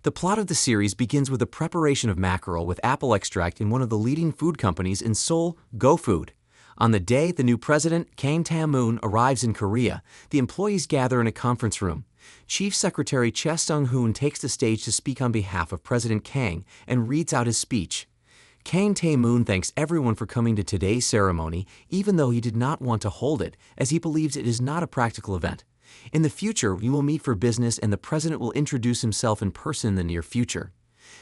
The plot of the series begins with the preparation of mackerel with apple extract in one of the leading food companies in Seoul, GoFood. On the day the new president, Kang Tae-moon, arrives in Korea, the employees gather in a conference room. Chief Secretary Choi Sung-hoon takes the stage to speak on behalf of President Kang and reads out his speech. Kang Tae-moon thanks everyone for coming to today's ceremony, even though he did not want to hold it, as he believes it is not a practical event. In the future, we will meet for business and the president will introduce himself in person in the near future.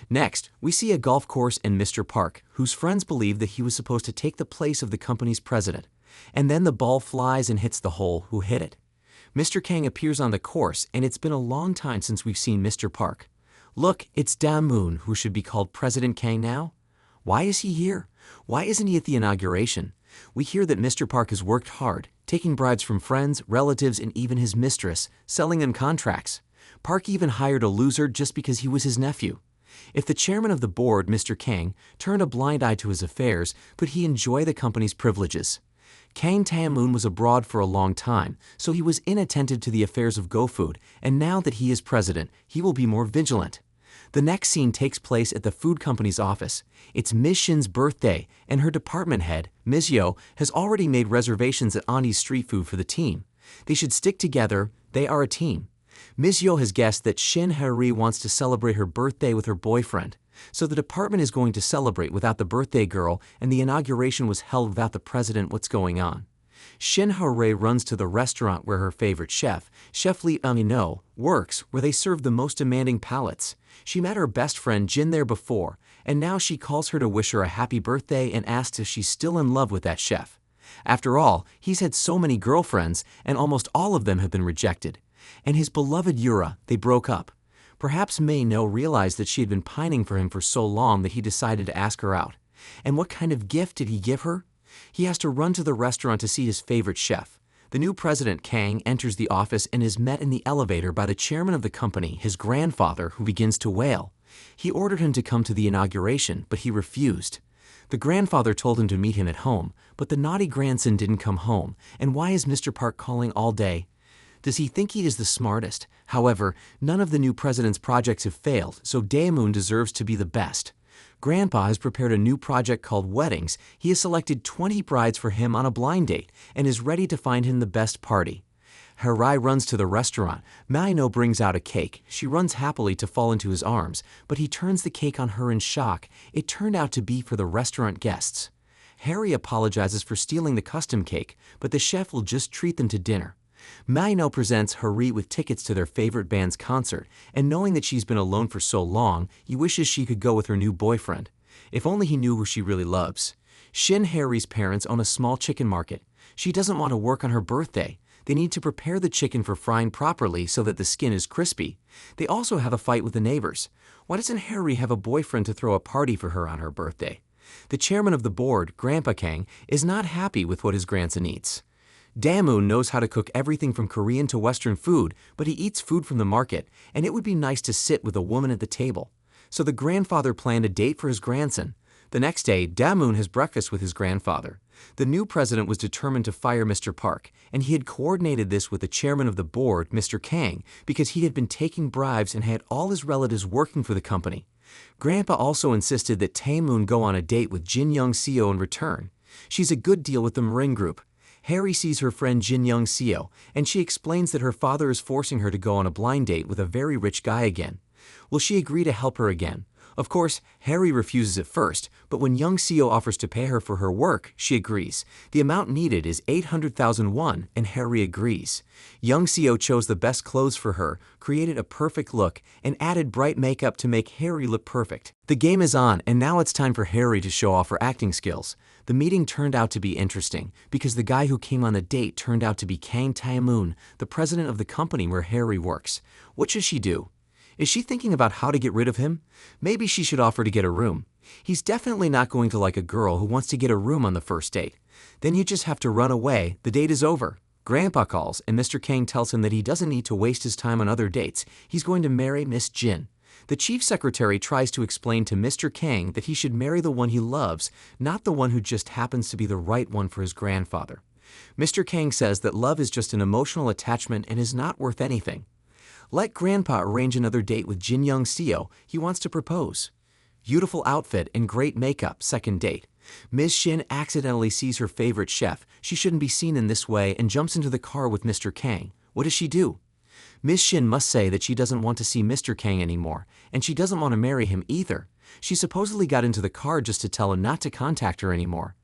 Next, we see a golf course and Mr. Park, whose friends believe that he was supposed to take the place of the company's president. And then the ball flies and hits the hole who hit it. Mr. Kang appears on the course, and it's been a long time since we've seen Mr. Park. Look, it's Dae-moon, who should be called President Kang now. Why is he here? Why isn't he at the inauguration? We hear that Mr. Park has worked hard, taking bribes from friends, relatives, and even his mistress, selling them contracts. Park even hired a loser just because he was his nephew. If the chairman of the board, Mr. Kang, turned a blind eye to his affairs, could he enjoy the company's privileges? Kang Tae-moon was abroad for a long time, so he was inattentive to the affairs of GoFood, and now that he is president, he will be more vigilant. The next scene takes place at the food company's office. It's Ms. Shin's birthday, and her department head, Ms. Yo, has already made reservations at Annie's Street Food for the team. They should stick together. They are a team. Ms. Yo has guessed that Shin Hae-ri wants to celebrate her birthday with her boyfriend. So the department is going to celebrate without the birthday girl, and the inauguration was held without the president. What's going on? Shin Hae-ri runs to the restaurant where her favorite chef, Chef Lee Eun-no, works, where they serve the most demanding palates. She met her best friend Jin there before, and now she calls her to wish her a happy birthday and asks if she's still in love with that chef. After all, he's had so many girlfriends, and almost all of them have been rejected. And his beloved Yura, they broke up. Perhaps May-no realized that she had been pining for him for so long that he decided to ask her out. And what kind of gift did he give her? He has to run to the restaurant to see his favorite chef. The new president, Kang, enters the office and is met in the elevator by the chairman of the company, his grandfather, who begins to wail. He ordered him to come to the inauguration, but he refused. The grandfather told him to meet him at home, but the naughty grandson didn't come home. And why is Mr. Park calling all day? Does he think he is the smartest? However, none of the new president's projects have failed, so Dae-moon deserves to be the best. Grandpa has prepared a new project called Weddings. He has selected 20 brides for him on a blind date and is ready to find him the best party. Hae-ri runs to the restaurant. May-no brings out a cake. She runs happily to fall into his arms, but he turns the cake on her in shock. It turned out to be for the restaurant guests. Harry apologizes for stealing the custom cake, but the chef will just treat them to dinner. May-no presents Hae-ri with tickets to their favorite band's concert, and knowing that she's been alone for so long, he wishes she could go with her new boyfriend. If only he knew who she really loves. Shin Hae-ri's parents own a small chicken market. She doesn't want to work on her birthday. They need to prepare the chicken for frying properly so that the skin is crispy. They also have a fight with the neighbors. Why doesn't Hae-ri have a boyfriend to throw a party for her on her birthday? The chairman of the board, Grandpa Kang, is not happy with what his grandson eats. Dae-moon knows how to cook everything from Korean to Western food, but he eats food from the market, and it would be nice to sit with a woman at the table. So the grandfather planned a date for his grandson. The next day, Dae-moon has breakfast with his grandfather. The new president was determined to fire Mr. Park, and he had coordinated this with the chairman of the board, Mr. Kang, because he had been taking bribes and had all his relatives working for the company. Grandpa also insisted that Tae-moon go on a date with Jin Young-seo in return. She's a good deal with the Marine Group. Harry sees her friend Jin Young-seo, and she explains that her father is forcing her to go on a blind date with a very rich guy again. Will she agree to help her again? Of course, Harry refuses at first, but when Young-seo offers to pay her for her work, she agrees. The amount needed is 800,000 won, and Harry agrees. Young-seo chose the best clothes for her, created a perfect look, and added bright makeup to make Harry look perfect. The game is on, and now it's time for Harry to show off her acting skills. The meeting turned out to be interesting, because the guy who came on the date turned out to be Kang Tae-moon, the president of the company where Harry works. What should she do? Is she thinking about how to get rid of him? Maybe she should offer to get a room. He's definitely not going to like a girl who wants to get a room on the first date. Then you just have to run away. The date is over. Grandpa calls, and Mr. Kang tells him that he doesn't need to waste his time on other dates. He's going to marry Miss Jin. The chief secretary tries to explain to Mr. Kang that he should marry the one he loves, not the one who just happens to be the right one for his grandfather. Mr. Kang says that love is just an emotional attachment and is not worth anything. Let Grandpa arrange another date with Jin Young Seo, he wants to propose. Beautiful outfit and great makeup, second date. Ms. Shin accidentally sees her favorite chef. She shouldn't be seen in this way and jumps into the car with Mr. Kang. What does she do? Ms. Shin must say that she doesn't want to see Mr. Kang anymore, and she doesn't want to marry him either. She supposedly got into the car just to tell him not to contact her anymore.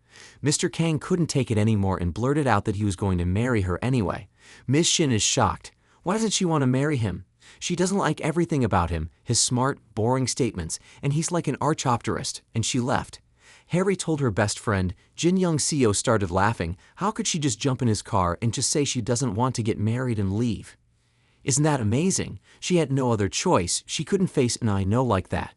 Mr. Kang couldn't take it anymore and blurted out that he was going to marry her anyway. Ms. Shin is shocked. Why doesn't she want to marry him? She doesn't like everything about him, his smart, boring statements, and he's like an archaeopterist, and she left. Harry told her best friend. Jin Young Seo started laughing. How could she just jump in his car and just say she doesn't want to get married and leave? Isn't that amazing? She had no other choice. She couldn't face an I know like that.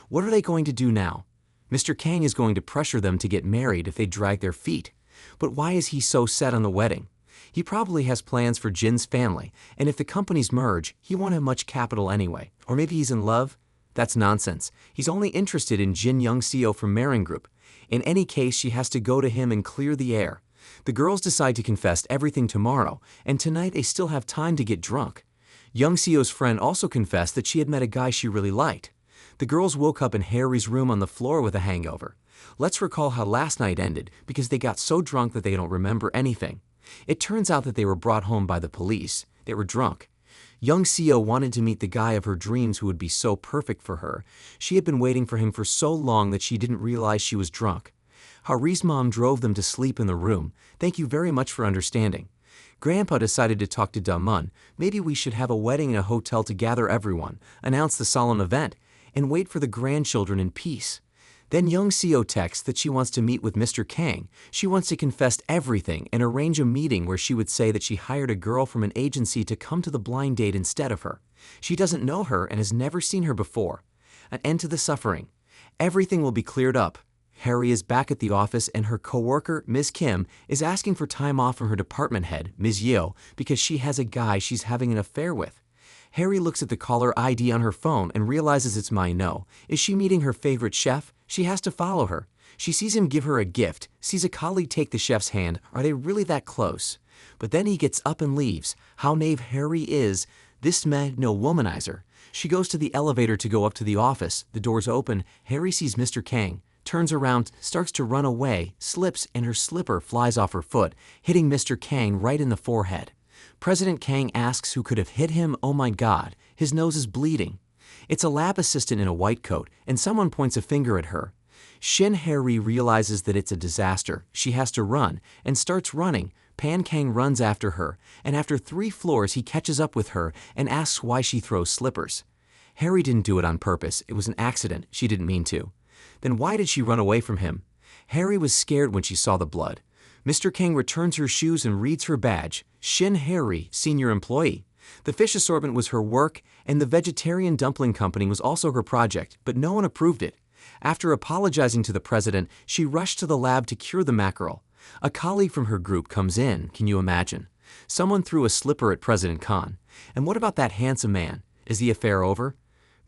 What are they going to do now? Mr. Kang is going to pressure them to get married if they drag their feet. But why is he so set on the wedding? He probably has plans for Jin's family, and if the companies merge, he won't have much capital anyway. Or maybe he's in love? That's nonsense. He's only interested in Jin Young Seo from Marin Group. In any case, she has to go to him and clear the air. The girls decide to confess everything tomorrow, and tonight they still have time to get drunk. Young Seo's friend also confessed that she had met a guy she really liked. The girls woke up in Harry's room on the floor with a hangover. Let's recall how last night ended, because they got so drunk that they don't remember anything. It turns out that they were brought home by the police. They were drunk. Young Seo wanted to meet the guy of her dreams who would be so perfect for her. She had been waiting for him for so long that she didn't realize she was drunk. Hari's mom drove them to sleep in the room. Thank you very much for understanding. Grandpa decided to talk to Damun. Maybe we should have a wedding in a hotel to gather everyone, announce the solemn event, and wait for the grandchildren in peace. Then Young Seo texts that she wants to meet with Mr. Kang. She wants to confess everything and arrange a meeting where she would say that she hired a girl from an agency to come to the blind date instead of her. She doesn't know her and has never seen her before. An end to the suffering. Everything will be cleared up. Harry is back at the office and her coworker, Ms. Kim, is asking for time off from her department head, Ms. Yeo, because she has a guy she's having an affair with. Harry looks at the caller ID on her phone and realizes it's My No. Is she meeting her favorite chef? She has to follow her. She sees him give her a gift, sees a colleague take the chef's hand. Are they really that close? But then he gets up and leaves. How naive Harry is. This man, no womanizer. She goes to the elevator to go up to the office. The doors open. Harry sees Mr. Kang, turns around, starts to run away, slips, and her slipper flies off her foot, hitting Mr. Kang right in the forehead. President Kang asks who could have hit him. Oh my God, his nose is bleeding. It's a lab assistant in a white coat, and someone points a finger at her. Shin Harry realizes that it's a disaster. She has to run, and starts running. Pan Kang runs after her, and after 3 floors he catches up with her and asks why she throws slippers. Harry didn't do it on purpose. It was an accident. She didn't mean to. Then why did she run away from him? Harry was scared when she saw the blood. Mr. Kang returns her shoes and reads her badge. Shin Harry, senior employee. The fish assortment was her work, and the vegetarian dumpling company was also her project, but no one approved it. After apologizing to the president, she rushed to the lab to cure the mackerel. A colleague from her group comes in, can you imagine? Someone threw a slipper at President Khan. And what about that handsome man? Is the affair over?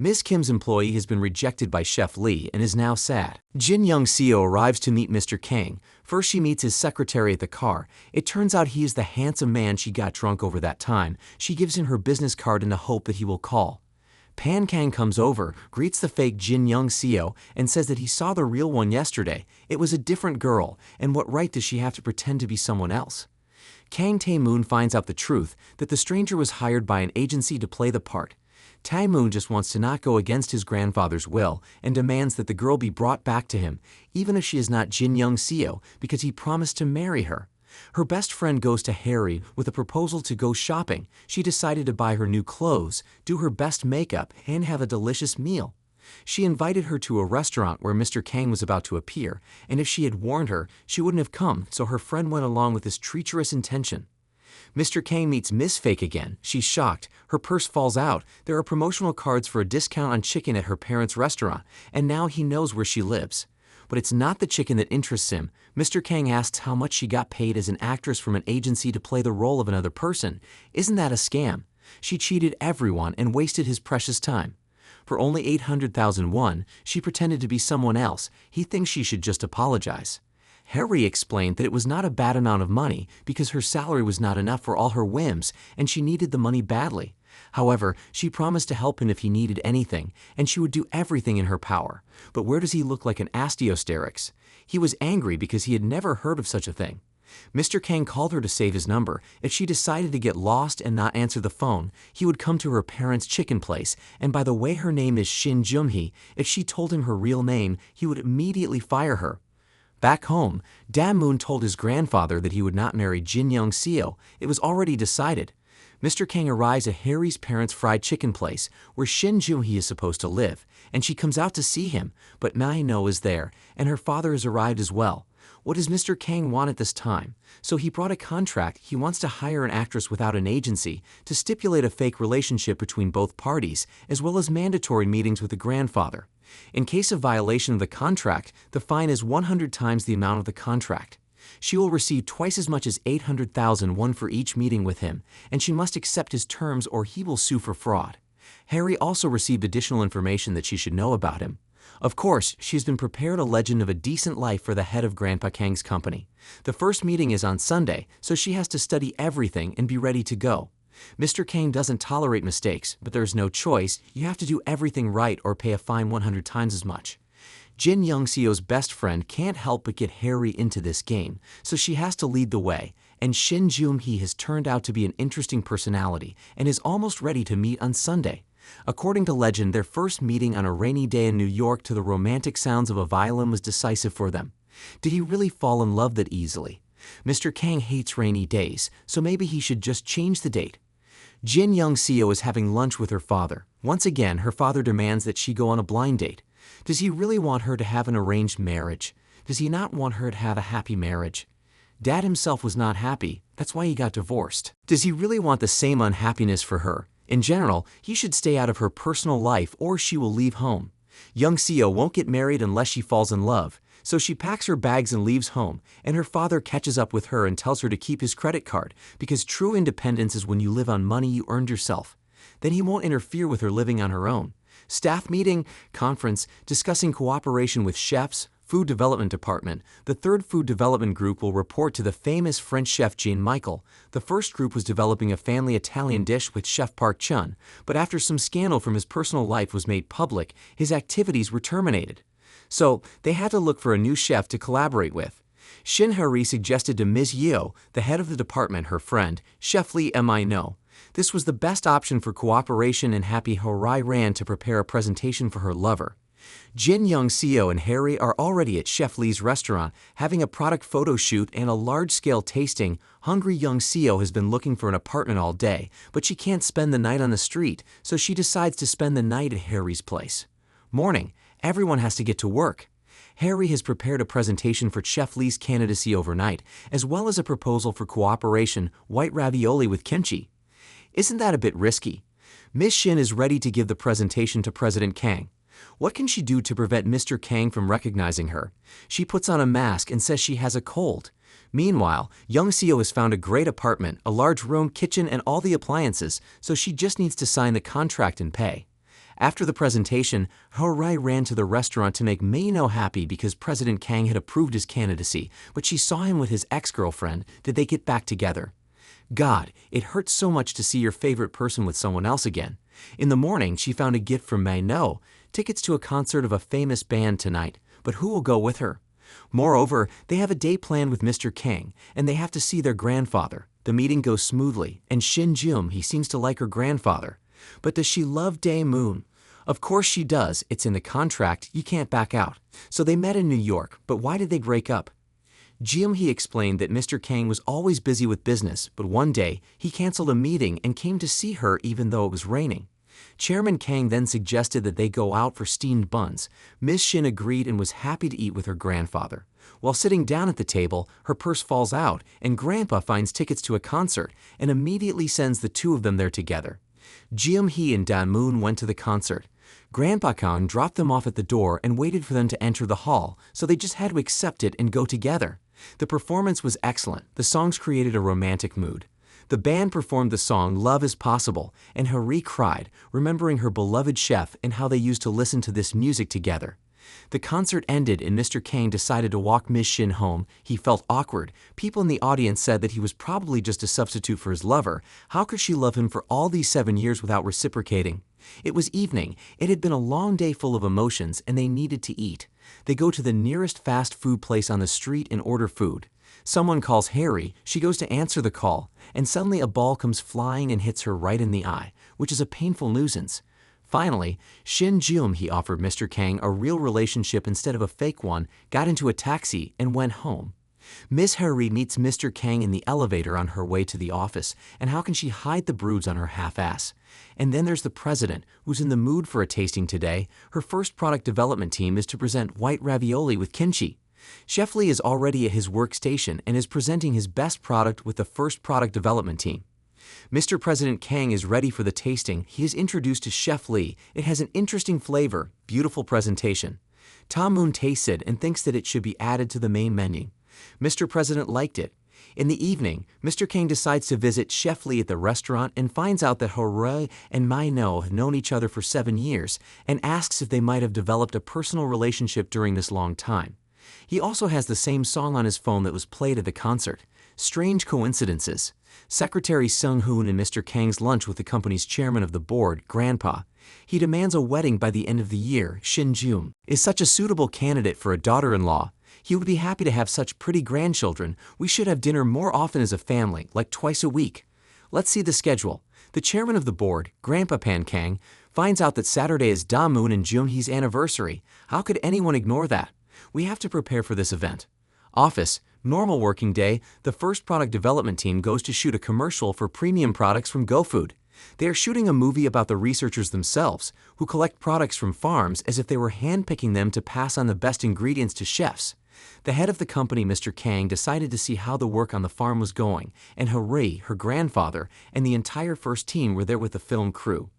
Ms. Kim's employee has been rejected by Chef Lee and is now sad. Jin Young Seo arrives to meet Mr. Kang. First she meets his secretary at the car. It turns out he is the handsome man she got drunk over that time. She gives him her business card in the hope that he will call. Pan Kang comes over, greets the fake Jin Young Seo, and says that he saw the real one yesterday. It was a different girl, and what right does she have to pretend to be someone else? Kang Tae-moon finds out the truth, that the stranger was hired by an agency to play the part. Tae-moon just wants to not go against his grandfather's will and demands that the girl be brought back to him, even if she is not Jin Young Seo, because he promised to marry her. Her best friend goes to Harry with a proposal to go shopping. She decided to buy her new clothes, do her best makeup, and have a delicious meal. She invited her to a restaurant where Mr. Kang was about to appear, and if she had warned her, she wouldn't have come, so her friend went along with this treacherous intention. Mr. Kang meets Miss Fake again. She's shocked. Her purse falls out. There are promotional cards for a discount on chicken at her parents' restaurant, and now he knows where she lives. But it's not the chicken that interests him. Mr. Kang asks how much she got paid as an actress from an agency to play the role of another person. Isn't that a scam? She cheated everyone and wasted his precious time. For only 800,000 won, she pretended to be someone else. He thinks she should just apologize. Harry explained that it was not a bad amount of money because her salary was not enough for all her whims and she needed the money badly. However, she promised to help him if he needed anything, and she would do everything in her power. But where does he look like an Astiosterix? He was angry because he had never heard of such a thing. Mr. Kang called her to save his number. If she decided to get lost and not answer the phone, he would come to her parents' chicken place, and by the way her name is Shin Jung-hee, if she told him her real name, he would immediately fire her. Back home, Da-moon told his grandfather that he would not marry Jin Young-seo. It was already decided. Mr. Kang arrives at Harry's parents' fried chicken place, where Shin Jung-hee is supposed to live, and she comes out to see him, but Mae-no is there, and her father has arrived as well. What does Mr. Kang want at this time? So he brought a contract. He wants to hire an actress without an agency to stipulate a fake relationship between both parties, as well as mandatory meetings with the grandfather. In case of violation of the contract, the fine is 100 times the amount of the contract. She will receive twice as much as 800,000 won for each meeting with him, and she must accept his terms or he will sue for fraud. Harry also received additional information that she should know about him. Of course, she has been prepared a legend of a decent life for the head of Grandpa Kang's company. The first meeting is on Sunday, so she has to study everything and be ready to go. Mr. Kang doesn't tolerate mistakes, but there's no choice. You have to do everything right or pay a fine 100 times as much. Jin Young-seo's best friend can't help but get Harry into this game, so she has to lead the way, and Shin Jung-hee has turned out to be an interesting personality and is almost ready to meet on Sunday. According to legend, their first meeting on a rainy day in New York to the romantic sounds of a violin was decisive for them. Did he really fall in love that easily? Mr. Kang hates rainy days, so maybe he should just change the date. Jin Young-seo is having lunch with her father. Once again, her father demands that she go on a blind date. Does he really want her to have an arranged marriage? Does he not want her to have a happy marriage? Dad himself was not happy. That's why he got divorced. Does he really want the same unhappiness for her? In general, he should stay out of her personal life or she will leave home. Young-seo won't get married unless she falls in love, so she packs her bags and leaves home, and her father catches up with her and tells her to keep his credit card, because true independence is when you live on money you earned yourself. Then he won't interfere with her living on her own. Staff meeting, conference, discussing cooperation with chefs, Food Development Department. The third Food Development Group will report to the famous French chef Jean-Michel. The first group was developing a family Italian dish with Chef Park Chun, but after some scandal from his personal life was made public, his activities were terminated. So they had to look for a new chef to collaborate with. Shin Hari suggested to Ms. Yeo, the head of the department, her friend, Chef Lee Mae-no. This was the best option for cooperation, and Happy Horai ran to prepare a presentation for her lover. Jin Young-seo and Harry are already at Chef Lee's restaurant, having a product photo shoot and a large-scale tasting. Hungry Young-seo has been looking for an apartment all day, but she can't spend the night on the street, so she decides to spend the night at Harry's place. Morning, everyone has to get to work. Harry has prepared a presentation for Chef Lee's candidacy overnight, as well as a proposal for cooperation, white ravioli with kimchi. Isn't that a bit risky? Miss Shin is ready to give the presentation to President Kang. What can she do to prevent Mr. Kang from recognizing her? She puts on a mask and says she has a cold. Meanwhile, Young-seo has found a great apartment, a large room, kitchen, and all the appliances, so she just needs to sign the contract and pay. After the presentation, Horai ran to the restaurant to make Mae-no happy because President Kang had approved his candidacy, but she saw him with his ex-girlfriend. Did they get back together? God, it hurts so much to see your favorite person with someone else again. In the morning, she found a gift from Mae-no, tickets to a concert of a famous band tonight, but who will go with her? Moreover, they have a day planned with Mr. Kang, and they have to see their grandfather. The meeting goes smoothly, and Shin Jung-hee seems to like her grandfather. But does she love Da-moon? Of course she does. It's in the contract. You can't back out. So they met in New York, but why did they break up? Jung-hee explained that Mr. Kang was always busy with business, but one day he canceled a meeting and came to see her even though it was raining. Chairman Kang then suggested that they go out for steamed buns. Ms. Shin agreed and was happy to eat with her grandfather. While sitting down at the table, her purse falls out, and Grandpa finds tickets to a concert and immediately sends the two of them there together. Jung-hee and Da-moon went to the concert. Grandpa Kang dropped them off at the door and waited for them to enter the hall, so they just had to accept it and go together. The performance was excellent. The songs created a romantic mood. The band performed the song Love is Possible, and Hari cried, remembering her beloved chef and how they used to listen to this music together. The concert ended and Mr. Kang decided to walk Ms. Shin home. He felt awkward. People in the audience said that he was probably just a substitute for his lover. How could she love him for all these 7 years without reciprocating? It was evening. It had been a long day full of emotions, and they needed to eat. They go to the nearest fast food place on the street and order food. Someone calls Harry. She goes to answer the call, and suddenly a ball comes flying and hits her right in the eye, which is a painful nuisance. Finally, Shin Jung-hee offered Mr. Kang a real relationship instead of a fake one, got into a taxi, and went home. Ms. Harry meets Mr. Kang in the elevator on her way to the office, and how can she hide the bruise on her half-ass? And then there's the president, who's in the mood for a tasting today. Her first product development team is to present white ravioli with kimchi. Chef Lee is already at his workstation and is presenting his best product with the first product development team. Mr. President Kang is ready for the tasting. He is introduced to Chef Lee. It has an interesting flavor, beautiful presentation. Ta-moon tastes it and thinks that it should be added to the main menu. Mr. President liked it. In the evening, Mr. Kang decides to visit Chef Lee at the restaurant and finds out that Hori and Mai No have known each other for 7 years and asks if they might have developed a personal relationship during this long time. He also has the same song on his phone that was played at the concert. Strange coincidences. Secretary Sung-hoon and Mr. Kang's lunch with the company's chairman of the board, Grandpa. He demands a wedding by the end of the year. Shin Jung is such a suitable candidate for a daughter-in-law. He would be happy to have such pretty grandchildren. We should have dinner more often as a family, like twice a week. Let's see the schedule. The chairman of the board, Grandpa Pan Kang, finds out that Saturday is Da-moon and Jung-hee's anniversary. How could anyone ignore that? We have to prepare for this event. Office. Normal working day, the first product development team goes to shoot a commercial for premium products from GoFood. They are shooting a movie about the researchers themselves, who collect products from farms as if they were handpicking them to pass on the best ingredients to chefs. The head of the company, Mr. Kang, decided to see how the work on the farm was going, and Hori, her grandfather, and the entire first team were there with the film crew.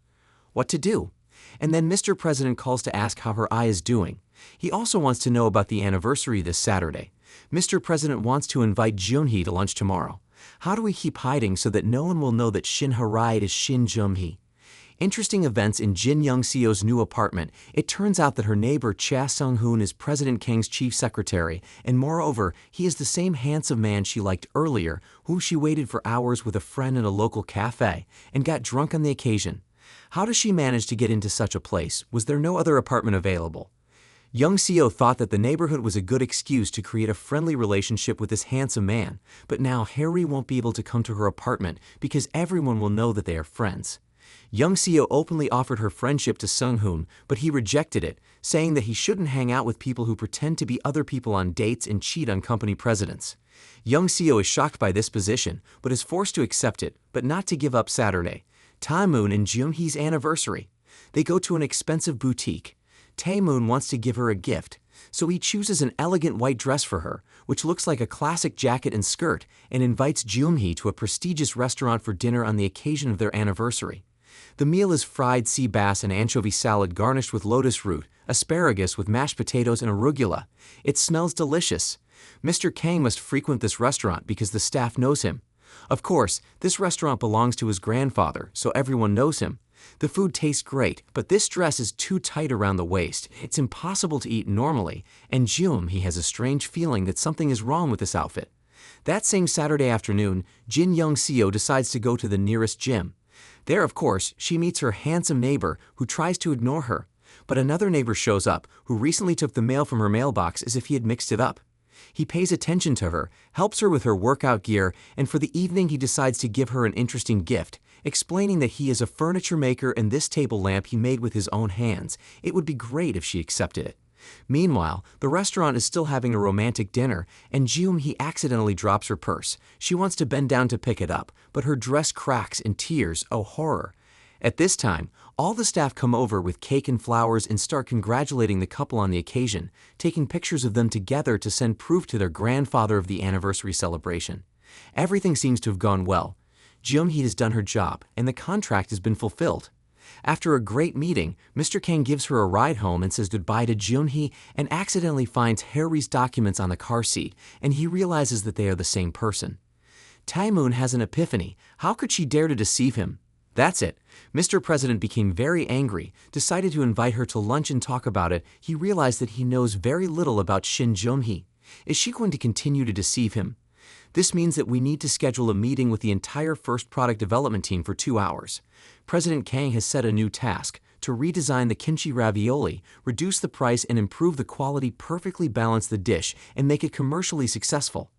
What to do? And then Mr. President calls to ask how her eye is doing. He also wants to know about the anniversary this Saturday. Mr. President wants to invite Jung-hee to lunch tomorrow. How do we keep hiding so that no one will know that Shin Hori is Shin Jung-hee? Interesting events in Jin Young-seo's new apartment. It turns out that her neighbor Cha Sung-hoon is President Kang's chief secretary, and moreover, he is the same handsome man she liked earlier, whom she waited for hours with a friend in a local cafe, and got drunk on the occasion. How does she manage to get into such a place? Was there no other apartment available? Young-seo thought that the neighborhood was a good excuse to create a friendly relationship with this handsome man, but now Harry won't be able to come to her apartment because everyone will know that they are friends. Young-seo openly offered her friendship to Sung-hoon, but he rejected it, saying that he shouldn't hang out with people who pretend to be other people on dates and cheat on company presidents. Young-seo is shocked by this position, but is forced to accept it, but not to give up Saturday. Ta-moon and Jung-hee's anniversary. They go to an expensive boutique. Tae-moon wants to give her a gift, so he chooses an elegant white dress for her, which looks like a classic jacket and skirt, and invites Jung-hee to a prestigious restaurant for dinner on the occasion of their anniversary. The meal is fried sea bass and anchovy salad garnished with lotus root, asparagus with mashed potatoes and arugula. It smells delicious. Mr. Kang must frequent this restaurant because the staff knows him. Of course, this restaurant belongs to his grandfather, so everyone knows him. The food tastes great, but this dress is too tight around the waist. It's impossible to eat normally, and Jung-hee has a strange feeling that something is wrong with this outfit. That same Saturday afternoon, Jin Young-seo decides to go to the nearest gym. There, of course, she meets her handsome neighbor, who tries to ignore her. But another neighbor shows up, who recently took the mail from her mailbox as if he had mixed it up. He pays attention to her, helps her with her workout gear, and for the evening he decides to give her an interesting gift, explaining that he is a furniture maker and this table lamp he made with his own hands. It would be great if she accepted it. Meanwhile, the restaurant is still having a romantic dinner, and Jung-hee accidentally drops her purse. She wants to bend down to pick it up, but her dress cracks in tears. Oh, horror. At this time, all the staff come over with cake and flowers and start congratulating the couple on the occasion, taking pictures of them together to send proof to their grandfather of the anniversary celebration. Everything seems to have gone well. Jung-hee has done her job, and the contract has been fulfilled. After a great meeting, Mr. Kang gives her a ride home and says goodbye to Jung-hee and accidentally finds Harry's documents on the car seat, and he realizes that they are the same person. Tae-moon has an epiphany. How could she dare to deceive him? That's it. Mr. President became very angry, decided to invite her to lunch and talk about it. He realized that he knows very little about Shin Jung-hee. Is she going to continue to deceive him? This means that we need to schedule a meeting with the entire first product development team for 2 hours. President Kang has set a new task to redesign the kimchi ravioli, reduce the price and improve the quality, perfectly balance the dish, and make it commercially successful.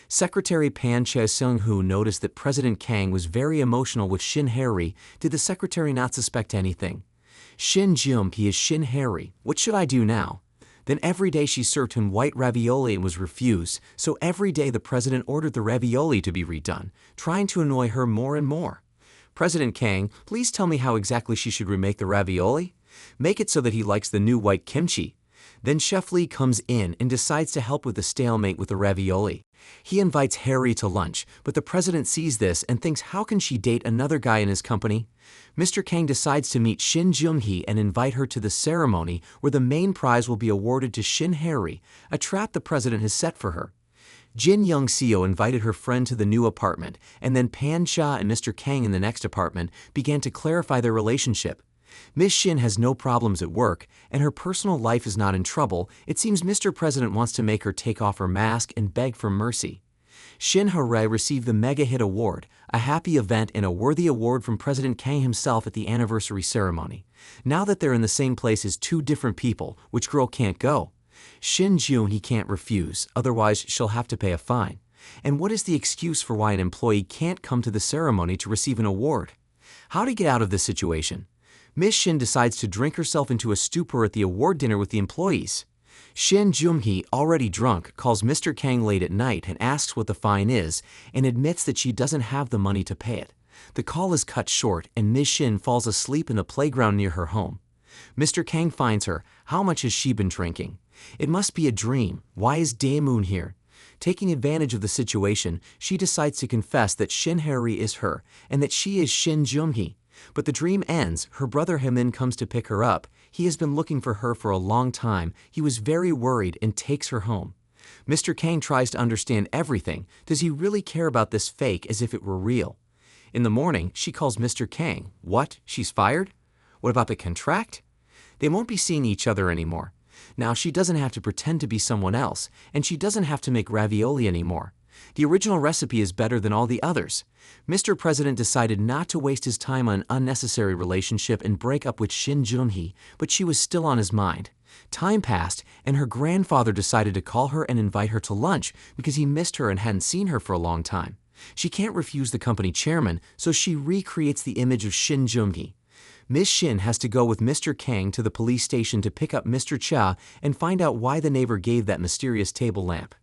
Secretary Pan Chae-seung-hoo noticed that President Kang was very emotional with Shin Hae-ri. Did the secretary not suspect anything? Shin Jung-hee is Shin Hae-ri. What should I do now? Then every day she served him white ravioli and was refused, so every day the president ordered the ravioli to be redone, trying to annoy her more and more. President Kang, please tell me how exactly she should remake the ravioli? Make it so that he likes the new white kimchi. Then Chef Lee comes in and decides to help with the stalemate with the ravioli. He invites Hae-ri to lunch, but the president sees this and thinks, how can she date another guy in his company? Mr. Kang decides to meet Shin Jung-hee and invite her to the ceremony where the main prize will be awarded to Shin Hae-ri, a trap the president has set for her. Jin Young-seo invited her friend to the new apartment, and then Pan Cha and Mr. Kang in the next apartment began to clarify their relationship. Ms. Shin has no problems at work, and her personal life is not in trouble. It seems Mr. President wants to make her take off her mask and beg for mercy. Shin Hae-ri received the Mega Hit Award, a happy event and a worthy award from President Kang himself at the anniversary ceremony. Now that they're in the same place as two different people, which girl can't go? Shin Jung-hee can't refuse, otherwise she'll have to pay a fine. And what is the excuse for why an employee can't come to the ceremony to receive an award? How to get out of this situation? Ms. Shin decides to drink herself into a stupor at the award dinner with the employees. Shin Jung-hee, already drunk, calls Mr. Kang late at night and asks what the fine is and admits that she doesn't have the money to pay it. The call is cut short and Ms. Shin falls asleep in the playground near her home. Mr. Kang finds her. How much has she been drinking? It must be a dream. Why is Dae-moon here? Taking advantage of the situation, she decides to confess that Shin Hae-ri is her and that she is Shin Jung-hee. But the dream ends. Her brother Hae-min comes to pick her up. He has been looking for her for a long time. He was very worried and takes her home. Mr. Kang tries to understand everything. Does he really care about this fake as if it were real? In the morning, she calls Mr. Kang. What? She's fired? What about the contract? They won't be seeing each other anymore. Now she doesn't have to pretend to be someone else, and she doesn't have to make ravioli anymore. The original recipe is better than all the others. Mr. President decided not to waste his time on an unnecessary relationship and break up with Shin Jung-hee, but she was still on his mind. Time passed, and her grandfather decided to call her and invite her to lunch because he missed her and hadn't seen her for a long time. She can't refuse the company chairman, so she recreates the image of Shin Jung-hee. Ms. Shin has to go with Mr. Kang to the police station to pick up Mr. Cha and find out why the neighbor gave that mysterious table lamp.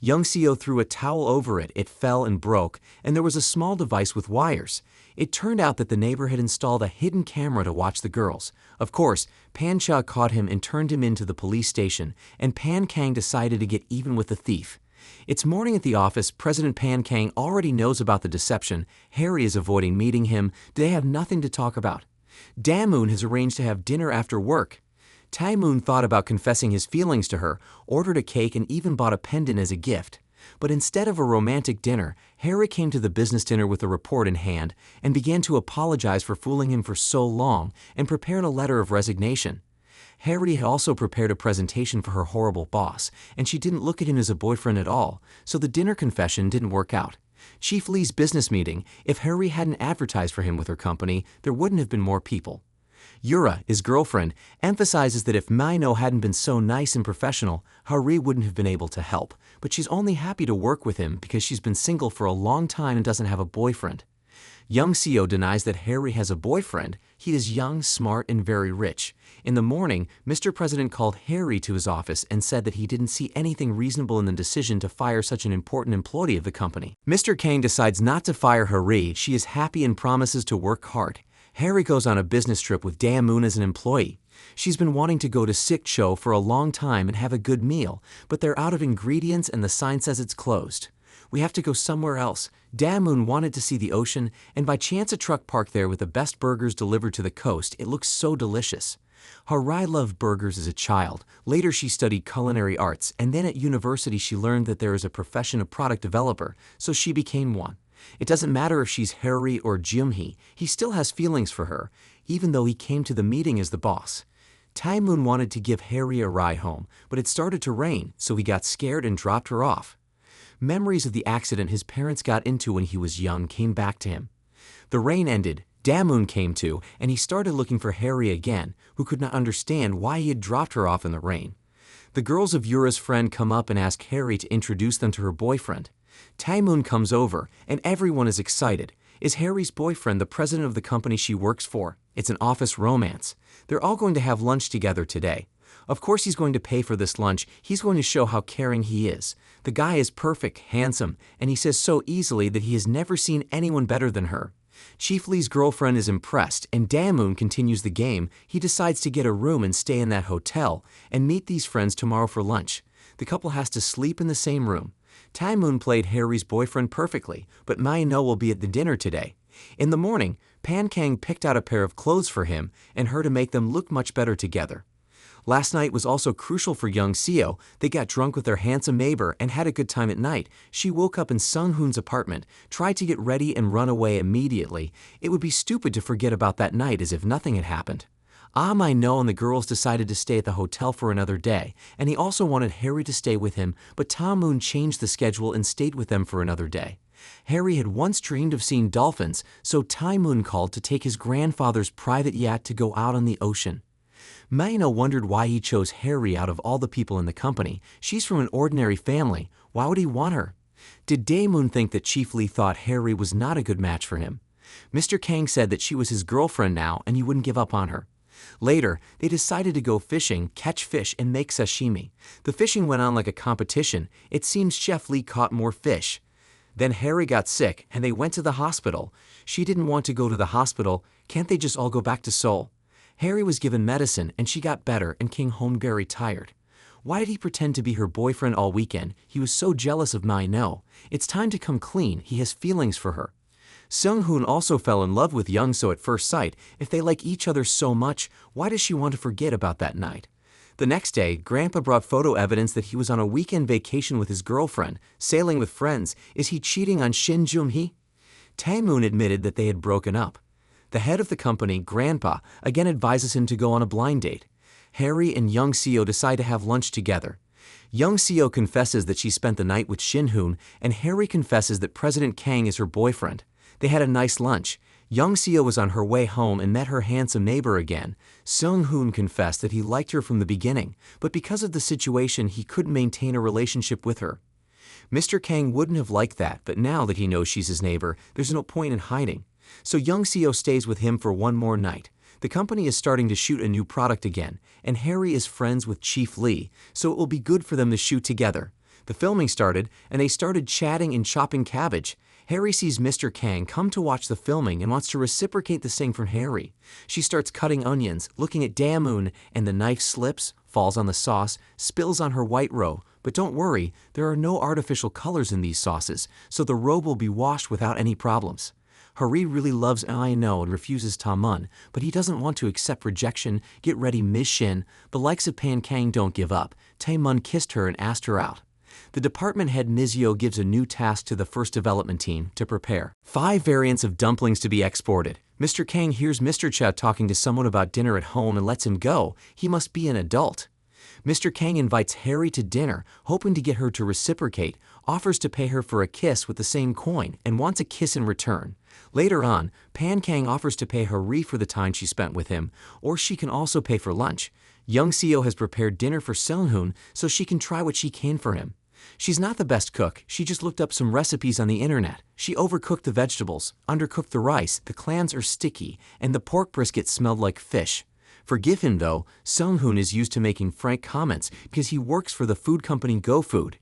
Young-seo threw a towel over it, it fell and broke, and there was a small device with wires. It turned out that the neighbor had installed a hidden camera to watch the girls. Of course, Pan Cha caught him and turned him into the police station, and Pan Kang decided to get even with the thief. It's morning at the office. President Pan Kang already knows about the deception. Hae-ri is avoiding meeting him. They have nothing to talk about. Dae-moon has arranged to have dinner after work. Tae-moon thought about confessing his feelings to her, ordered a cake and even bought a pendant as a gift. But instead of a romantic dinner, Hae-ri came to the business dinner with a report in hand and began to apologize for fooling him for so long and prepared a letter of resignation. Hae-ri had also prepared a presentation for her horrible boss, and she didn't look at him as a boyfriend at all, so the dinner confession didn't work out. Chief Lee's business meeting, if Hae-ri hadn't advertised for him with her company, there wouldn't have been more people. Yura, his girlfriend, emphasizes that if Maino hadn't been so nice and professional, Hae-ri wouldn't have been able to help, but she's only happy to work with him because she's been single for a long time and doesn't have a boyfriend. Young-seo denies that Hae-ri has a boyfriend. He is young, smart, and very rich. In the morning, Mr. President called Hae-ri to his office and said that he didn't see anything reasonable in the decision to fire such an important employee of the company. Mr. Kang decides not to fire Hae-ri. She is happy and promises to work hard. Hae-ri goes on a business trip with Dae-moon as an employee. She's been wanting to go to Sikcho for a long time and have a good meal, but they're out of ingredients and the sign says it's closed. We have to go somewhere else. Dae-moon wanted to see the ocean, and by chance a truck parked there with the best burgers delivered to the coast. It looks so delicious. Hae-ri loved burgers as a child. Later she studied culinary arts, and then at university she learned that there is a profession of product developer, so she became one. It doesn't matter if she's Harry or Jim-hee, he still has feelings for her, even though he came to the meeting as the boss. Tae-moon wanted to give Harry a ride home, but it started to rain, so he got scared and dropped her off. Memories of the accident his parents got into when he was young came back to him. The rain ended, Dae-moon came to, and he started looking for Harry again, who could not understand why he had dropped her off in the rain. The girls of Yura's friend come up and ask Harry to introduce them to her boyfriend. Tae-moon comes over, and everyone is excited. Is Harry's boyfriend the president of the company she works for? It's an office romance. They're all going to have lunch together today. Of course he's going to pay for this lunch. He's going to show how caring he is. The guy is perfect, handsome, and he says so easily that he has never seen anyone better than her. Chief Lee's girlfriend is impressed, and Dae-moon continues the game. He decides to get a room and stay in that hotel, and meet these friends tomorrow for lunch. The couple has to sleep in the same room. Tae-moon played Harry's boyfriend perfectly, but Maino will be at the dinner today. In the morning, Pan Kang picked out a pair of clothes for him and her to make them look much better together. Last night was also crucial for Young Seo. They got drunk with their handsome neighbor and had a good time at night. She woke up in Sung-hoon's apartment, tried to get ready and run away immediately. It would be stupid to forget about that night as if nothing had happened. Maino and the girls decided to stay at the hotel for another day, and he also wanted Harry to stay with him, but Tae-moon changed the schedule and stayed with them for another day. Harry had once dreamed of seeing dolphins, so Tae-moon called to take his grandfather's private yacht to go out on the ocean. Maino wondered why he chose Harry out of all the people in the company. She's from an ordinary family. Why would he want her? Did Dae-moon think that Chief Lee thought Harry was not a good match for him? Mr. Kang said that she was his girlfriend now and he wouldn't give up on her. Later, they decided to go fishing, catch fish, and make sashimi. The fishing went on like a competition. It seems Chef Lee caught more fish. Then Harry got sick, and they went to the hospital. She didn't want to go to the hospital. Can't they just all go back to Seoul? Harry was given medicine, and she got better and came home very tired. Why did he pretend to be her boyfriend all weekend? He was so jealous of Maino. It's time to come clean. He has feelings for her. Sung-hoon also fell in love with Young Seo at first sight. If they like each other so much, why does she want to forget about that night? The next day, Grandpa brought photo evidence that he was on a weekend vacation with his girlfriend, sailing with friends. Is he cheating on Shin Jung-hee? Tae-moon admitted that they had broken up. The head of the company, Grandpa, again advises him to go on a blind date. Harry and Young Seo decide to have lunch together. Young Seo confesses that she spent the night with Shin-hoon, and Harry confesses that President Kang is her boyfriend. They had a nice lunch. Young Seo was on her way home and met her handsome neighbor again. Sung-hoon confessed that he liked her from the beginning, but because of the situation he couldn't maintain a relationship with her. Mr. Kang wouldn't have liked that, but now that he knows she's his neighbor, there's no point in hiding. So Young Seo stays with him for one more night. The company is starting to shoot a new product again, and Harry is friends with Chief Lee, so it will be good for them to shoot together. The filming started, and they started chatting and chopping cabbage. Harry sees Mr. Kang come to watch the filming and wants to reciprocate the same from Harry. She starts cutting onions, looking at Dae-moon, and the knife slips, falls on the sauce, spills on her white robe. But don't worry, there are no artificial colors in these sauces, so the robe will be washed without any problems. Hari really loves Maino and refuses Tae-moon, but he doesn't want to accept rejection. Get ready, Ms. Shin. The likes of Pan Kang don't give up. Tae-moon kissed her and asked her out. The department head Ms. Yo gives a new task to the first development team to prepare 5 variants of dumplings to be exported. Mr. Kang hears Mr. Chow talking to someone about dinner at home and lets him go. He must be an adult. Mr. Kang invites Harry to dinner, hoping to get her to reciprocate, offers to pay her for a kiss with the same coin, and wants a kiss in return. Later on, Pan Kang offers to pay Hari for the time she spent with him, or she can also pay for lunch. Young Seo has prepared dinner for Sung-hoon so she can try what she can for him. She's not the best cook, she just looked up some recipes on the internet. She overcooked the vegetables, undercooked the rice, the clams are sticky, and the pork brisket smelled like fish. Forgive him though, Sung-hoon is used to making frank comments because he works for the food company GoFood.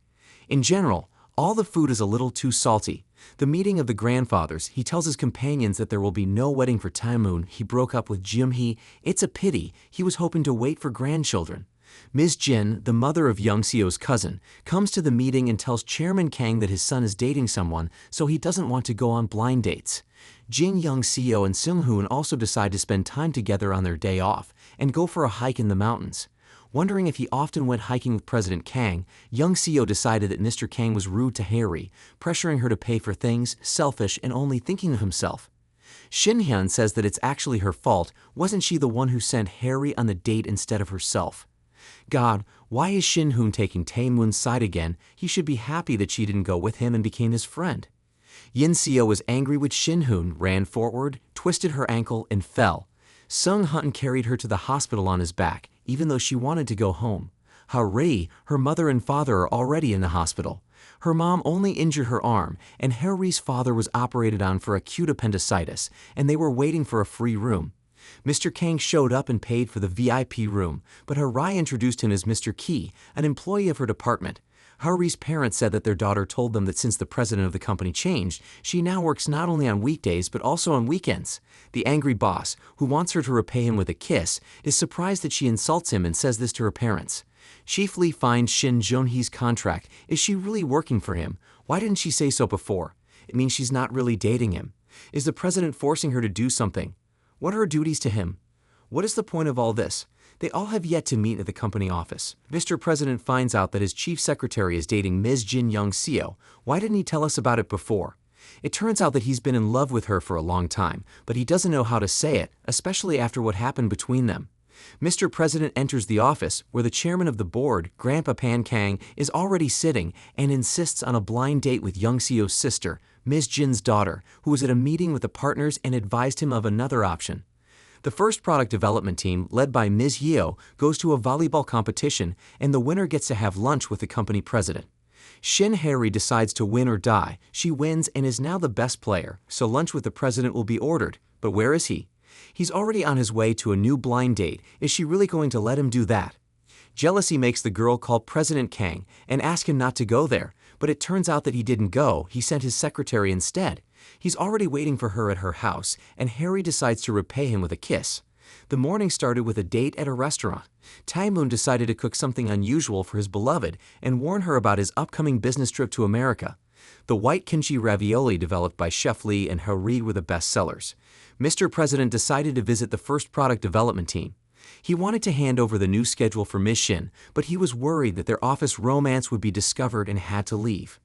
In general, all the food is a little too salty. The meeting of the grandfathers, he tells his companions that there will be no wedding for Tae-moon. He broke up with Jim-hee. It's a pity, he was hoping to wait for grandchildren. Ms. Jin, the mother of Young Seo's cousin, comes to the meeting and tells Chairman Kang that his son is dating someone, so he doesn't want to go on blind dates. Jin, Young Seo, and Sung-hoon also decide to spend time together on their day off and go for a hike in the mountains. Wondering if he often went hiking with President Kang, Young Seo decided that Mr. Kang was rude to Harry, pressuring her to pay for things, selfish and only thinking of himself. Shin Hyun says that it's actually her fault. Wasn't she the one who sent Harry on the date instead of herself? God, why is Shin Hoon taking Tae-moon's side again? He should be happy that she didn't go with him and became his friend. Yin Seo was angry with Shin Hoon, ran forward, twisted her ankle, and fell. Sung Hun carried her to the hospital on his back, even though she wanted to go home. Harry, her mother and father are already in the hospital. Her mom only injured her arm, and Harry's father was operated on for acute appendicitis, and they were waiting for a free room. Mr. Kang showed up and paid for the VIP room, but Harai introduced him as Mr. Ki, an employee of her department. Harry's parents said that their daughter told them that since the president of the company changed, she now works not only on weekdays but also on weekends. The angry boss, who wants her to repay him with a kiss, is surprised that she insults him and says this to her parents. Chief Lee finds Shin Joon-hee's contract. Is she really working for him? Why didn't she say so before? It means she's not really dating him. Is the president forcing her to do something? What are her duties to him? What is the point of all this? They all have yet to meet at the company office. Mr. President finds out that his chief secretary is dating Ms. Jin Young Seo. Why didn't he tell us about it before? It turns out that he's been in love with her for a long time, but he doesn't know how to say it, especially after what happened between them. Mr. President enters the office where the chairman of the board, Grandpa Pan Kang, is already sitting and insists on a blind date with Young Seo's sister, Ms. Jin's daughter, who was at a meeting with the partners and advised him of another option. The first product development team, led by Ms. Yeo, goes to a volleyball competition, and the winner gets to have lunch with the company president. Shin Harry decides to win or die. She wins and is now the best player, so lunch with the president will be ordered. But where is he? He's already on his way to a new blind date. Is she really going to let him do that? Jealousy makes the girl call President Kang and ask him not to go there, but it turns out that he didn't go. He sent his secretary instead. He's already waiting for her at her house, and Harry decides to repay him with a kiss. The morning started with a date at a restaurant. Tae-moon decided to cook something unusual for his beloved and warn her about his upcoming business trip to America. The white kimchi ravioli developed by Chef Lee and Harry were the best sellers. Mr. President decided to visit the first product development team. He wanted to hand over the new schedule for Ms. Shin, but he was worried that their office romance would be discovered and had to leave.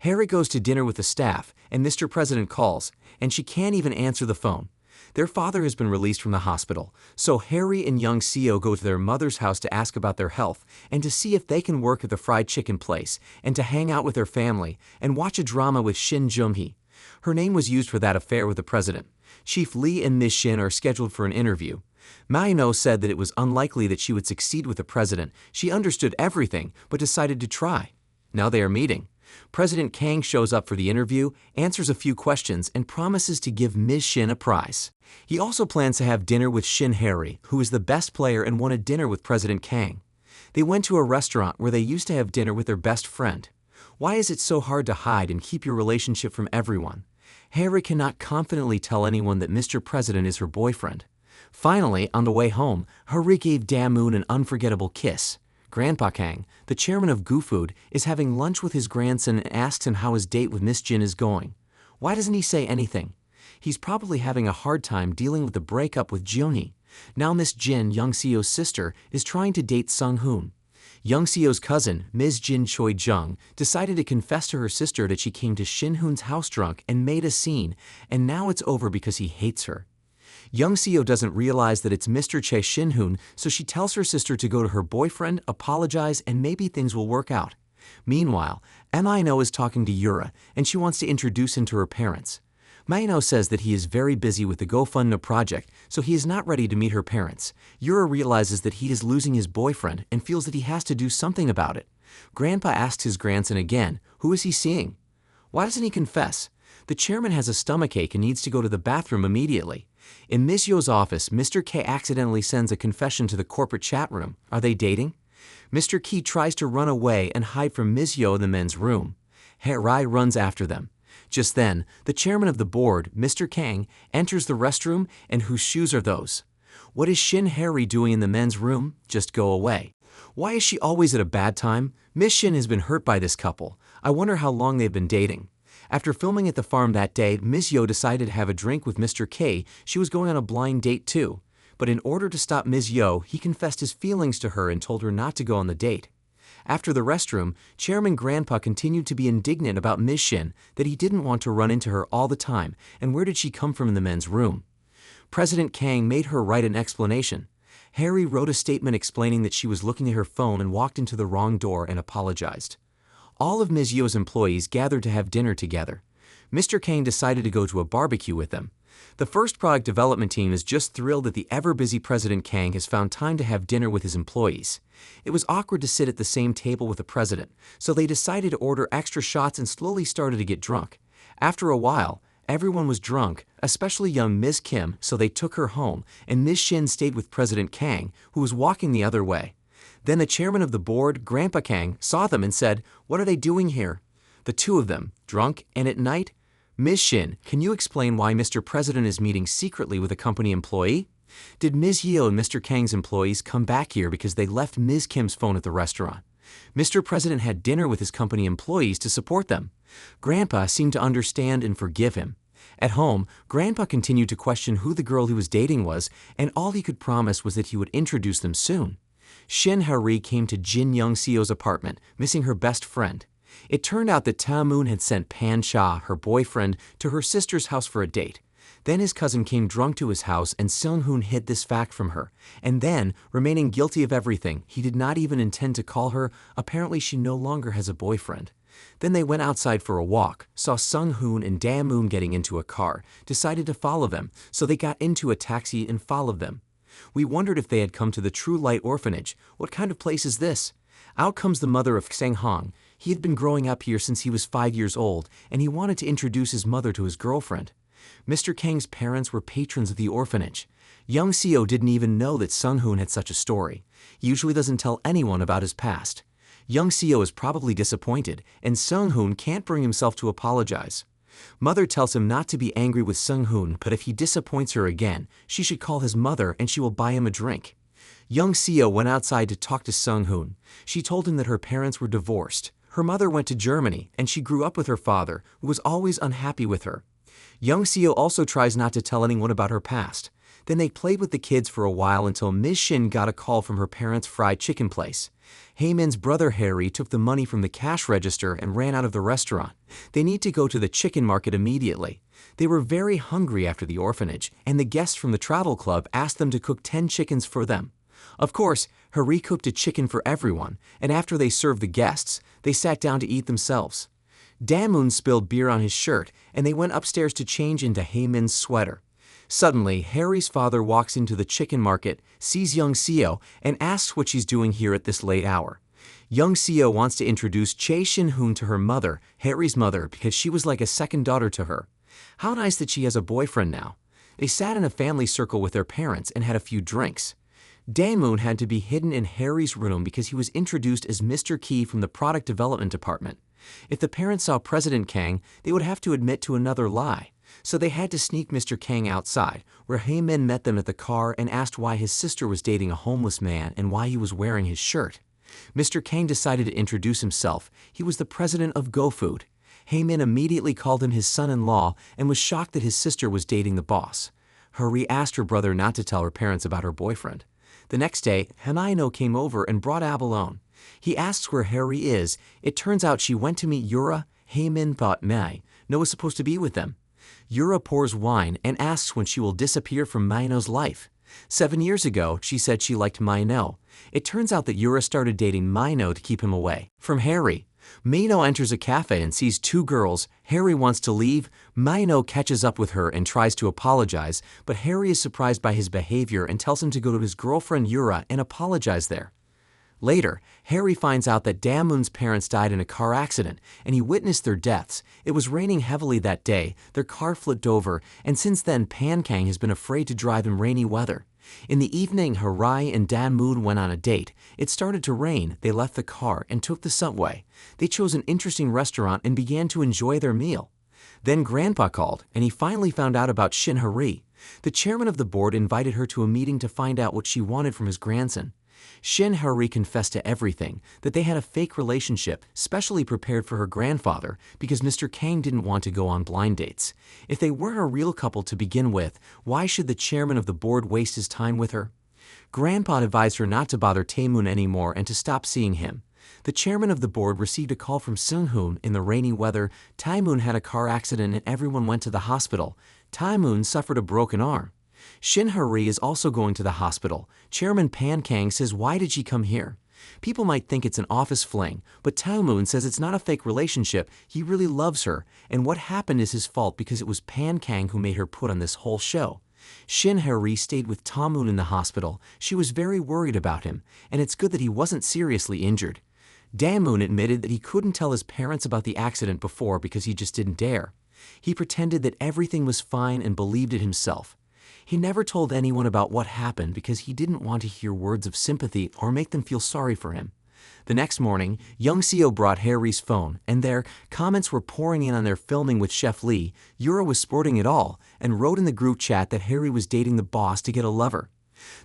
Harry goes to dinner with the staff, and Mr. President calls, and she can't even answer the phone. Their father has been released from the hospital, so Harry and Young Seo go to their mother's house to ask about their health and to see if they can work at the fried chicken place and to hang out with their family and watch a drama with Shin Joon-hee. Her name was used for that affair with the president. Chief Lee and Ms. Shin are scheduled for an interview. Ma-no said that it was unlikely that she would succeed with the president. She understood everything, but decided to try. Now they are meeting. President Kang shows up for the interview, answers a few questions, and promises to give Ms. Shin a prize. He also plans to have dinner with Shin Harry, who is the best player and wanted dinner with President Kang. They went to a restaurant where they used to have dinner with their best friend. Why is it so hard to hide and keep your relationship from everyone? Harry cannot confidently tell anyone that Mr. President is her boyfriend. Finally, on the way home, Harry gave Dae-moon an unforgettable kiss. Grandpa Kang, the chairman of GooFood, is having lunch with his grandson and asks him how his date with Miss Jin is going. Why doesn't he say anything? He's probably having a hard time dealing with the breakup with Joon-hee. Now Miss Jin, Young Seo's sister, is trying to date Sung Hoon. Young Seo's cousin, Ms. Jin Choi-jung, decided to confess to her sister that she came to Shin Hoon's house drunk and made a scene, and now it's over because he hates her. Young Seo doesn't realize that it's Mr. Chae Shin Hoon, so she tells her sister to go to her boyfriend, apologize, and maybe things will work out. Meanwhile, Ma-no is talking to Yura, and she wants to introduce him to her parents. Ma-no says that he is very busy with the GoFundMe project, so he is not ready to meet her parents. Yura realizes that he is losing his boyfriend and feels that he has to do something about it. Grandpa asks his grandson again, who is he seeing? Why doesn't he confess? The chairman has a stomachache and needs to go to the bathroom immediately. In Ms. Yo's office, Mr. K accidentally sends a confession to the corporate chat room. Are they dating? Mr. Ki tries to run away and hide from Ms. Yo in the men's room. Harai runs after them. Just then, the chairman of the board, Mr. Kang, enters the restroom, and whose shoes are those? What is Shin Harry doing in the men's room? Just go away. Why is she always at a bad time? Miss Shin has been hurt by this couple. I wonder how long they've been dating. After filming at the farm that day, Ms. Yo decided to have a drink with Mr. K. She was going on a blind date too. But in order to stop Ms. Yo, he confessed his feelings to her and told her not to go on the date. After the restroom, Chairman Grandpa continued to be indignant about Ms. Shin, that he didn't want to run into her all the time, and where did she come from in the men's room. President Kang made her write an explanation. Harry wrote a statement explaining that she was looking at her phone and walked into the wrong door and apologized. All of Ms. Yo's employees gathered to have dinner together. Mr. Kang decided to go to a barbecue with them. The first product development team is just thrilled that the ever-busy President Kang has found time to have dinner with his employees. It was awkward to sit at the same table with the president, so they decided to order extra shots and slowly started to get drunk. After a while, everyone was drunk, especially young Ms. Kim, so they took her home, and Ms. Shin stayed with President Kang, who was walking the other way. Then the chairman of the board, Grandpa Kang, saw them and said, "What are they doing here?" The two of them, drunk and at night? Ms. Shin, can you explain why Mr. President is meeting secretly with a company employee? Did Ms. Yeo and Mr. Kang's employees come back here because they left Ms. Kim's phone at the restaurant? Mr. President had dinner with his company employees to support them. Grandpa seemed to understand and forgive him. At home, Grandpa continued to question who the girl he was dating was, and all he could promise was that he would introduce them soon. Shin Hari came to Jin Young Seo's apartment, missing her best friend. It turned out that Ta-moon had sent Pan Cha, her boyfriend, to her sister's house for a date. Then his cousin came drunk to his house and Seung-hoon hid this fact from her. And then, remaining guilty of everything, he did not even intend to call her. Apparently she no longer has a boyfriend. Then they went outside for a walk, saw Seung-hoon and Da-moon getting into a car, decided to follow them, so they got into a taxi and followed them. We wondered if they had come to the True Light Orphanage. What kind of place is this? Out comes the mother of Sang-hong. He had been growing up here since he was 5 years old, and he wanted to introduce his mother to his girlfriend. Mr. Kang's parents were patrons of the orphanage. Young Seo didn't even know that Seung-hoon had such a story. He usually doesn't tell anyone about his past. Young Seo is probably disappointed, and Seung-hoon can't bring himself to apologize. Mother tells him not to be angry with Seung-hoon, but if he disappoints her again, she should call his mother and she will buy him a drink. Young Seo went outside to talk to Seung-hoon. She told him that her parents were divorced. Her mother went to Germany, and she grew up with her father, who was always unhappy with her. Young Seo also tries not to tell anyone about her past. Then they played with the kids for a while until Ms. Shin got a call from her parents' fried chicken place. Haemin's brother Harry took the money from the cash register and ran out of the restaurant. They need to go to the chicken market immediately. They were very hungry after the orphanage, and the guests from the travel club asked them to cook 10 chickens for them. Of course, Hari cooked a chicken for everyone, and after they served the guests, they sat down to eat themselves. Da-moon spilled beer on his shirt, and they went upstairs to change into Haemin's sweater. Suddenly, Harry's father walks into the chicken market, sees Young Seo, and asks what she's doing here at this late hour. Young Seo wants to introduce Chae Shin-hoon to her mother, Harry's mother, because she was like a second daughter to her. How nice that she has a boyfriend now. They sat in a family circle with their parents and had a few drinks. Da-moon had to be hidden in Harry's room because he was introduced as Mr. Key from the product development department. If the parents saw President Kang, they would have to admit to another lie. So they had to sneak Mr. Kang outside, where Haemin met them at the car and asked why his sister was dating a homeless man and why he was wearing his shirt. Mr. Kang decided to introduce himself. He was the president of GoFood. Haemin immediately called him his son-in-law and was shocked that his sister was dating the boss. Hari asked her brother not to tell her parents about her boyfriend. The next day, Hanaino came over and brought abalone. He asks where Harry is. It turns out she went to meet Yura. Haemin thought Mai No was supposed to be with them. Yura pours wine and asks when she will disappear from Maino's life. 7 years ago, she said she liked Maino. It turns out that Yura started dating Maino to keep him away from Harry. Maino enters a cafe and sees 2 girls. Harry wants to leave. Maino catches up with her and tries to apologize, but Harry is surprised by his behavior and tells him to go to his girlfriend Yura and apologize there. Later, Harry finds out that Da-moon's parents died in a car accident, and he witnessed their deaths. It was raining heavily that day, their car flipped over, and since then Pan Kang has been afraid to drive in rainy weather. In the evening, Hari and Da-moon went on a date. It started to rain, they left the car and took the subway. They chose an interesting restaurant and began to enjoy their meal. Then Grandpa called, and he finally found out about Shin Hari. The chairman of the board invited her to a meeting to find out what she wanted from his grandson. Shin Hari confessed to everything, that they had a fake relationship specially prepared for her grandfather because Mr. Kang didn't want to go on blind dates. If they were a real couple to begin with, why should the chairman of the board waste his time with her? Grandpa advised her not to bother Tae-moon anymore and to stop seeing him. The chairman of the board received a call from Sung-hoon in the rainy weather. Tae-moon had a car accident and everyone went to the hospital. Tae-moon suffered a broken arm. Shin Hari is also going to the hospital. Chairman Pan Kang says, why did she come here? People might think it's an office fling, but Tae-moon says it's not a fake relationship, he really loves her, and what happened is his fault because it was Pan Kang who made her put on this whole show. Shin Hari stayed with Tae-moon in the hospital. She was very worried about him, and it's good that he wasn't seriously injured. Dae-moon admitted that he couldn't tell his parents about the accident before because he just didn't dare. He pretended that everything was fine and believed it himself. He never told anyone about what happened because he didn't want to hear words of sympathy or make them feel sorry for him. The next morning, Young Seo brought Harry's phone, and there, comments were pouring in on their filming with Chef Lee. Yura was sporting it all, and wrote in the group chat that Harry was dating the boss to get a lover.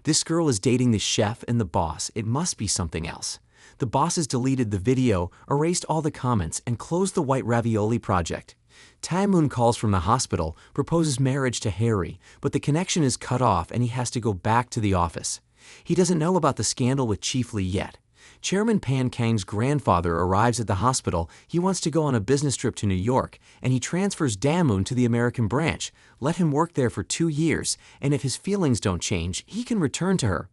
This girl is dating the chef and the boss, it must be something else. The bosses deleted the video, erased all the comments, and closed the White Ravioli project. Tae-moon calls from the hospital, proposes marriage to Harry, but the connection is cut off and he has to go back to the office. He doesn't know about the scandal with Chief Lee yet. Chairman Pan Kang's grandfather arrives at the hospital. He wants to go on a business trip to New York, and he transfers Dae-moon to the American branch. Let him work there for 2 years, and if his feelings don't change, he can return to her.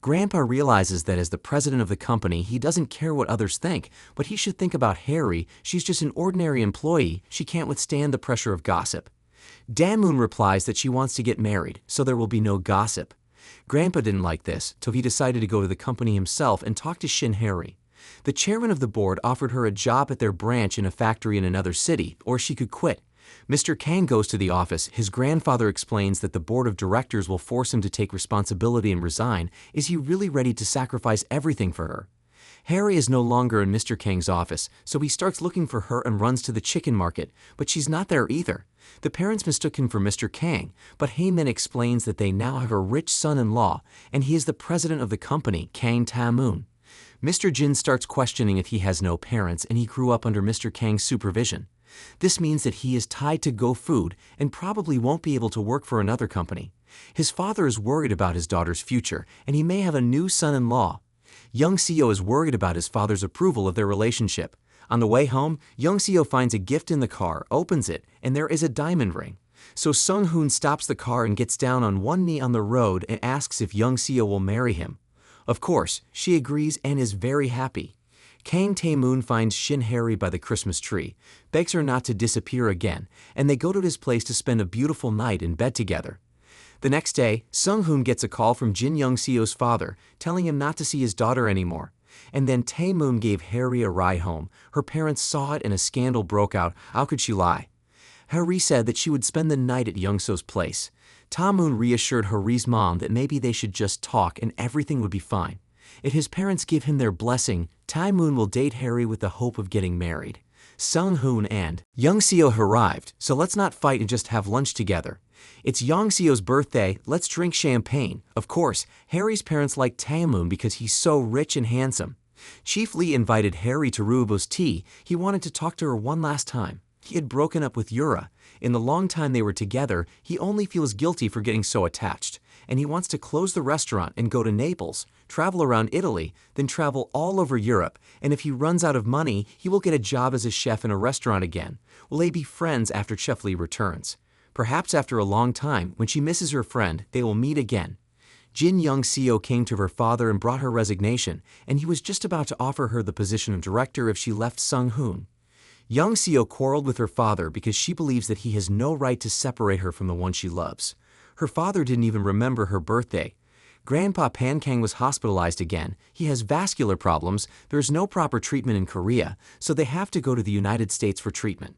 Grandpa realizes that as the president of the company, he doesn't care what others think, but he should think about Harry. She's just an ordinary employee. She can't withstand the pressure of gossip. Dae-moon replies that she wants to get married, so there will be no gossip. Grandpa didn't like this, so he decided to go to the company himself and talk to Shin Hari. The chairman of the board offered her a job at their branch in a factory in another city, or she could quit. Mr. Kang goes to the office. His grandfather explains that the board of directors will force him to take responsibility and resign. Is he really ready to sacrifice everything for her? Harry is no longer in Mr. Kang's office, so he starts looking for her and runs to the chicken market, but she's not there either. The parents mistook him for Mr. Kang, but Hae-min explains that they now have a rich son-in-law, and he is the president of the company, Kang Tae-moon. Mr. Jin starts questioning if he has no parents and he grew up under Mr. Kang's supervision. This means that he is tied to Go Food and probably won't be able to work for another company. His father is worried about his daughter's future, and he may have a new son-in-law. Young Seo is worried about his father's approval of their relationship. On the way home, Young Seo finds a gift in the car, opens it, and there is a diamond ring. So Sung-hoon stops the car and gets down on one knee on the road and asks if Young Seo will marry him. Of course, she agrees and is very happy. Kang Tae-moon finds Shin Hari by the Christmas tree, begs her not to disappear again, and they go to his place to spend a beautiful night in bed together. The next day, Sung-hoon gets a call from Jin Young Seo's father, telling him not to see his daughter anymore. And then Tae-moon gave Hari a ride home. Her parents saw it and a scandal broke out. How could she lie? Hari said that she would spend the night at Young Seo's place. Tae-moon reassured Hari's mom that maybe they should just talk and everything would be fine. If his parents give him their blessing, Tae-moon will date Hari with the hope of getting married. Sung-hoon and Young Seo arrived, so let's not fight and just have lunch together. It's Young Seo's birthday, let's drink champagne. Of course, Harry's parents like Tae-moon because he's so rich and handsome. Chief Lee invited Harry to Ruobo's tea. He wanted to talk to her one last time. He had broken up with Yura. In the long time they were together, he only feels guilty for getting so attached. And he wants to close the restaurant and go to Naples, travel around Italy, then travel all over Europe. And if he runs out of money, he will get a job as a chef in a restaurant again. Will they be friends after Chef Lee returns? Perhaps after a long time, when she misses her friend, they will meet again. Jin Young Seo came to her father and brought her resignation, and he was just about to offer her the position of director if she left Sung-hoon. Young Seo quarreled with her father because she believes that he has no right to separate her from the one she loves. Her father didn't even remember her birthday. Grandpa Pan Kang was hospitalized again. He has vascular problems. There's no proper treatment in Korea, so they have to go to the United States for treatment.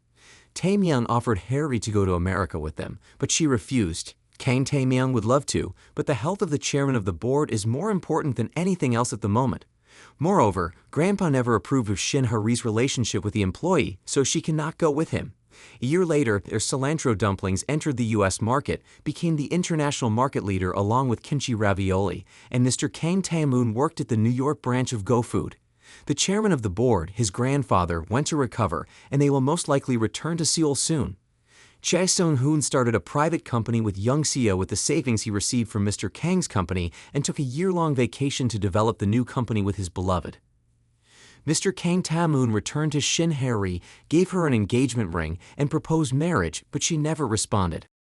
Tae-myung offered Harry to go to America with them, but she refused. Kang Tae-myung would love to, but the health of the chairman of the board is more important than anything else at the moment. Moreover, Grandpa never approved of Shin Hari's relationship with the employee, so she cannot go with him. A year later, their cilantro dumplings entered the U.S. market, became the international market leader along with kimchi ravioli, and Mr. Kang Tae-moon worked at the New York branch of GoFood. The chairman of the board, his grandfather, went to recover, and they will most likely return to Seoul soon. Chae Sung-hoon started a private company with Young Seo with the savings he received from Mr. Kang's company and took a year-long vacation to develop the new company with his beloved. Mr. Kang Tae-moon returned to Shin Hae-ri, gave her an engagement ring, and proposed marriage, but she never responded.